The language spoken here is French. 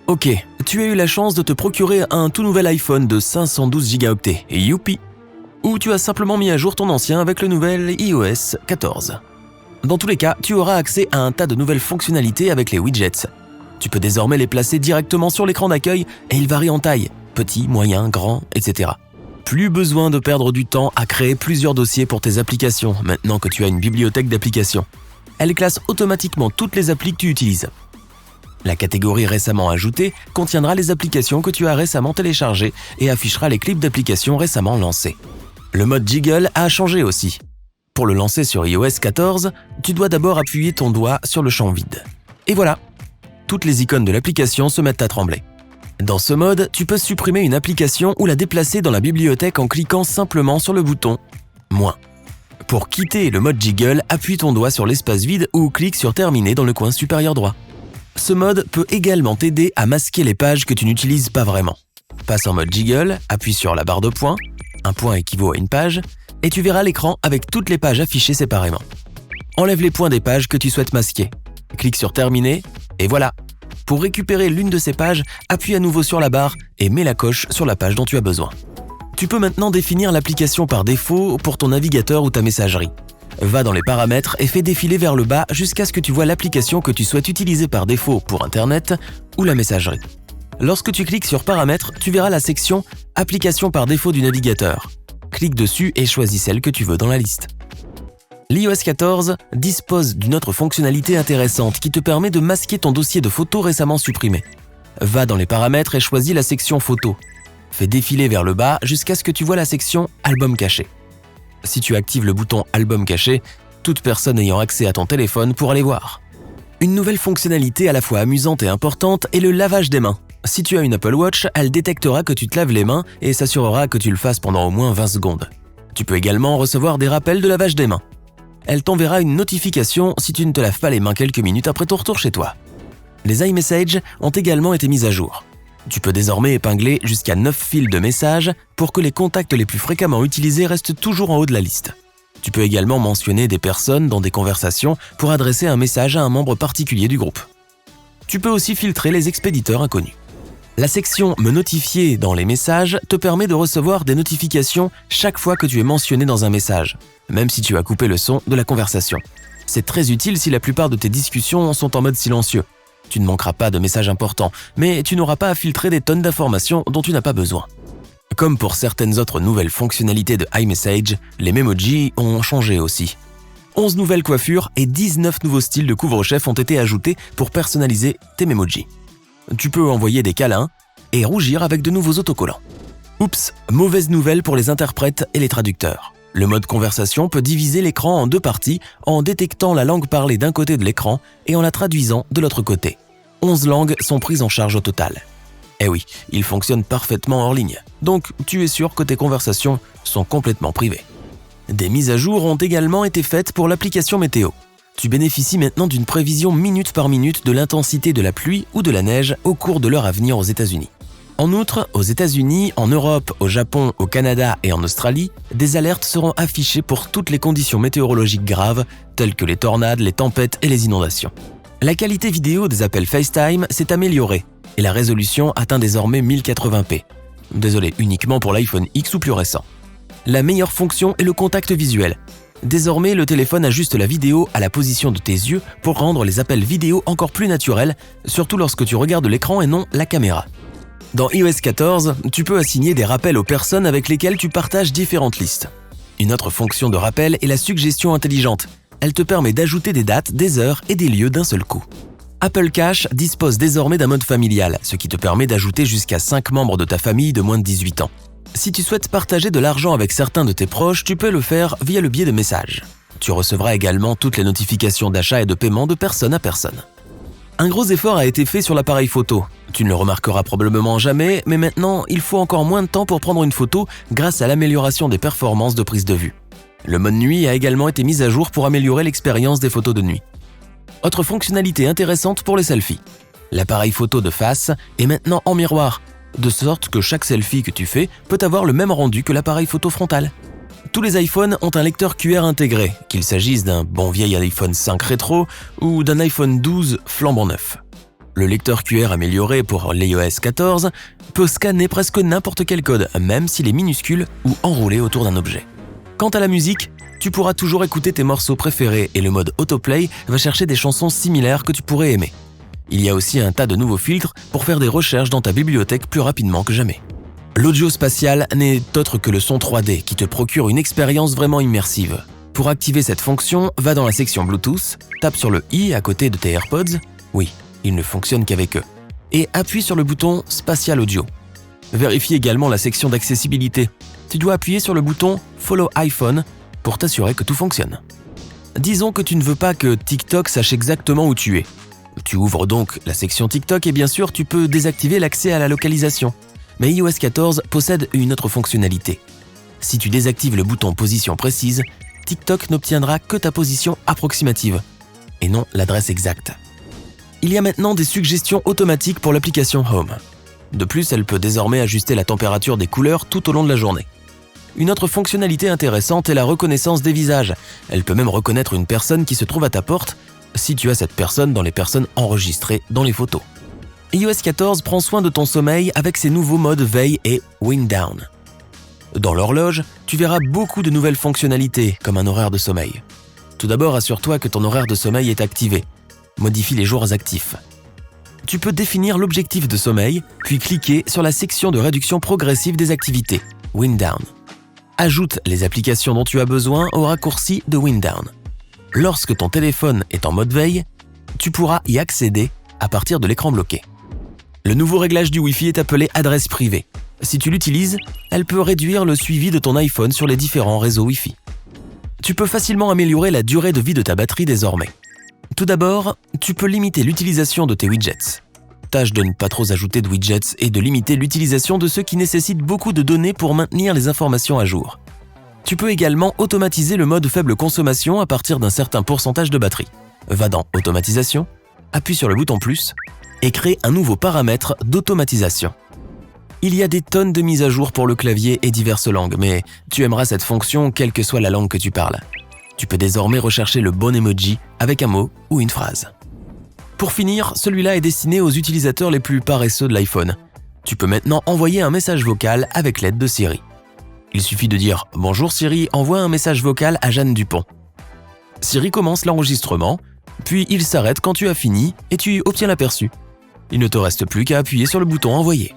Ok, tu as eu la chance de te procurer un tout nouvel iPhone de 512 Go, youpi! Ou tu as simplement mis à jour ton ancien avec le nouvel iOS 14. Dans tous les cas, tu auras accès à un tas de nouvelles fonctionnalités avec les widgets. Tu peux désormais les placer directement sur l'écran d'accueil et ils varient en taille, petit, moyen, grand, etc. Plus besoin de perdre du temps à créer plusieurs dossiers pour tes applications maintenant que tu as une bibliothèque d'applications. Elle classe automatiquement toutes les applis que tu utilises. La catégorie récemment ajoutée contiendra les applications que tu as récemment téléchargées et affichera les clips d'applications récemment lancés. Le mode Jiggle a changé aussi. Pour le lancer sur iOS 14, tu dois d'abord appuyer ton doigt sur le champ vide. Et voilà, toutes les icônes de l'application se mettent à trembler. Dans ce mode, tu peux supprimer une application ou la déplacer dans la bibliothèque en cliquant simplement sur le bouton « Moins ». Pour quitter le mode Jiggle, appuie ton doigt sur l'espace vide ou clique sur « Terminer » dans le coin supérieur droit. Ce mode peut également t'aider à masquer les pages que tu n'utilises pas vraiment. Passe en mode Jiggle, appuie sur la barre de points, un point équivaut à une page, et tu verras l'écran avec toutes les pages affichées séparément. Enlève les points des pages que tu souhaites masquer. Clique sur Terminer, et voilà. Pour récupérer l'une de ces pages, appuie à nouveau sur la barre et mets la coche sur la page dont tu as besoin. Tu peux maintenant définir l'application par défaut pour ton navigateur ou ta messagerie. Va dans les paramètres et fais défiler vers le bas jusqu'à ce que tu vois l'application que tu souhaites utiliser par défaut pour Internet ou la messagerie. Lorsque tu cliques sur Paramètres, tu verras la section « Application par défaut du navigateur ». Clique dessus et choisis celle que tu veux dans la liste. L'iOS 14 dispose d'une autre fonctionnalité intéressante qui te permet de masquer ton dossier de photos récemment supprimé. Va dans les paramètres et choisis la section Photos. Fais défiler vers le bas jusqu'à ce que tu vois la section Album caché. Si tu actives le bouton Album caché, toute personne ayant accès à ton téléphone pourra les voir. Une nouvelle fonctionnalité à la fois amusante et importante est le lavage des mains. Si tu as une Apple Watch, elle détectera que tu te laves les mains et s'assurera que tu le fasses pendant au moins 20 secondes. Tu peux également recevoir des rappels de lavage des mains. Elle t'enverra une notification si tu ne te laves pas les mains quelques minutes après ton retour chez toi. Les iMessage ont également été mis à jour. Tu peux désormais épingler jusqu'à 9 fils de messages pour que les contacts les plus fréquemment utilisés restent toujours en haut de la liste. Tu peux également mentionner des personnes dans des conversations pour adresser un message à un membre particulier du groupe. Tu peux aussi filtrer les expéditeurs inconnus. La section « Me notifier » dans les messages te permet de recevoir des notifications chaque fois que tu es mentionné dans un message, même si tu as coupé le son de la conversation. C'est très utile si la plupart de tes discussions sont en mode silencieux. Tu ne manqueras pas de messages importants, mais tu n'auras pas à filtrer des tonnes d'informations dont tu n'as pas besoin. Comme pour certaines autres nouvelles fonctionnalités de iMessage, les Memoji ont changé aussi. 11 nouvelles coiffures et 19 nouveaux styles de couvre-chef ont été ajoutés pour personnaliser tes Memoji. Tu peux envoyer des câlins et rougir avec de nouveaux autocollants. Oups, mauvaise nouvelle pour les interprètes et les traducteurs. Le mode conversation peut diviser l'écran en deux parties en détectant la langue parlée d'un côté de l'écran et en la traduisant de l'autre côté. 11 langues sont prises en charge au total. Eh oui, il fonctionne parfaitement hors ligne, donc tu es sûr que tes conversations sont complètement privées. Des mises à jour ont également été faites pour l'application météo. Tu bénéficies maintenant d'une prévision minute par minute de l'intensité de la pluie ou de la neige au cours de l'heure à venir aux États-Unis. En outre, aux États-Unis, en Europe, au Japon, au Canada et en Australie, des alertes seront affichées pour toutes les conditions météorologiques graves, telles que les tornades, les tempêtes et les inondations. La qualité vidéo des appels FaceTime s'est améliorée et la résolution atteint désormais 1080p. Désolé, uniquement pour l'iPhone X ou plus récent. La meilleure fonction est le contact visuel. Désormais, le téléphone ajuste la vidéo à la position de tes yeux pour rendre les appels vidéo encore plus naturels, surtout lorsque tu regardes l'écran et non la caméra. Dans iOS 14, tu peux assigner des rappels aux personnes avec lesquelles tu partages différentes listes. Une autre fonction de rappel est la suggestion intelligente. Elle te permet d'ajouter des dates, des heures et des lieux d'un seul coup. Apple Cash dispose désormais d'un mode familial, ce qui te permet d'ajouter jusqu'à 5 membres de ta famille de moins de 18 ans. Si tu souhaites partager de l'argent avec certains de tes proches, tu peux le faire via le biais de messages. Tu recevras également toutes les notifications d'achat et de paiement de personne à personne. Un gros effort a été fait sur l'appareil photo. Tu ne le remarqueras probablement jamais, mais maintenant, il faut encore moins de temps pour prendre une photo grâce à l'amélioration des performances de prise de vue. Le mode nuit a également été mis à jour pour améliorer l'expérience des photos de nuit. Autre fonctionnalité intéressante pour les selfies. L'appareil photo de face est maintenant en miroir, de sorte que chaque selfie que tu fais peut avoir le même rendu que l'appareil photo frontal. Tous les iPhones ont un lecteur QR intégré, qu'il s'agisse d'un bon vieil iPhone 5 rétro ou d'un iPhone 12 flambant neuf. Le lecteur QR amélioré pour l'iOS 14 peut scanner presque n'importe quel code, même s'il est minuscule ou enroulé autour d'un objet. Quant à la musique, tu pourras toujours écouter tes morceaux préférés et le mode autoplay va chercher des chansons similaires que tu pourrais aimer. Il y a aussi un tas de nouveaux filtres pour faire des recherches dans ta bibliothèque plus rapidement que jamais. L'audio spatial n'est autre que le son 3D qui te procure une expérience vraiment immersive. Pour activer cette fonction, va dans la section Bluetooth, tape sur le i à côté de tes AirPods, oui, il ne fonctionne qu'avec eux, et appuie sur le bouton Spatial Audio. Vérifie également la section d'accessibilité. Tu dois appuyer sur le bouton Follow iPhone pour t'assurer que tout fonctionne. Disons que tu ne veux pas que TikTok sache exactement où tu es. Tu ouvres donc la section TikTok et bien sûr tu peux désactiver l'accès à la localisation. Mais iOS 14 possède une autre fonctionnalité. Si tu désactives le bouton position précise, TikTok n'obtiendra que ta position approximative et non l'adresse exacte. Il y a maintenant des suggestions automatiques pour l'application Home. De plus, elle peut désormais ajuster la température des couleurs tout au long de la journée. Une autre fonctionnalité intéressante est la reconnaissance des visages. Elle peut même reconnaître une personne qui se trouve à ta porte si tu as cette personne dans les personnes enregistrées dans les photos. iOS 14 prend soin de ton sommeil avec ses nouveaux modes veille et wind down. Dans l'horloge, tu verras beaucoup de nouvelles fonctionnalités comme un horaire de sommeil. Tout d'abord, assure-toi que ton horaire de sommeil est activé. Modifie les jours actifs. Tu peux définir l'objectif de sommeil, puis cliquer sur la section de réduction progressive des activités, Wind Down. Ajoute les applications dont tu as besoin au raccourci de Wind Down. Lorsque ton téléphone est en mode veille, tu pourras y accéder à partir de l'écran bloqué. Le nouveau réglage du Wi-Fi est appelé adresse privée. Si tu l'utilises, elle peut réduire le suivi de ton iPhone sur les différents réseaux Wi-Fi. Tu peux facilement améliorer la durée de vie de ta batterie désormais. Tout d'abord, tu peux limiter l'utilisation de tes widgets. Tâche de ne pas trop ajouter de widgets et de limiter l'utilisation de ceux qui nécessitent beaucoup de données pour maintenir les informations à jour. Tu peux également automatiser le mode faible consommation à partir d'un certain pourcentage de batterie. Va dans Automatisation, appuie sur le bouton plus et crée un nouveau paramètre d'automatisation. Il y a des tonnes de mises à jour pour le clavier et diverses langues, mais tu aimeras cette fonction quelle que soit la langue que tu parles. Tu peux désormais rechercher le bon emoji avec un mot ou une phrase. Pour finir, celui-là est destiné aux utilisateurs les plus paresseux de l'iPhone. Tu peux maintenant envoyer un message vocal avec l'aide de Siri. Il suffit de dire « Bonjour Siri, envoie un message vocal à Jeanne Dupont ». Siri commence l'enregistrement, puis il s'arrête quand tu as fini et tu obtiens l'aperçu. Il ne te reste plus qu'à appuyer sur le bouton « Envoyer ».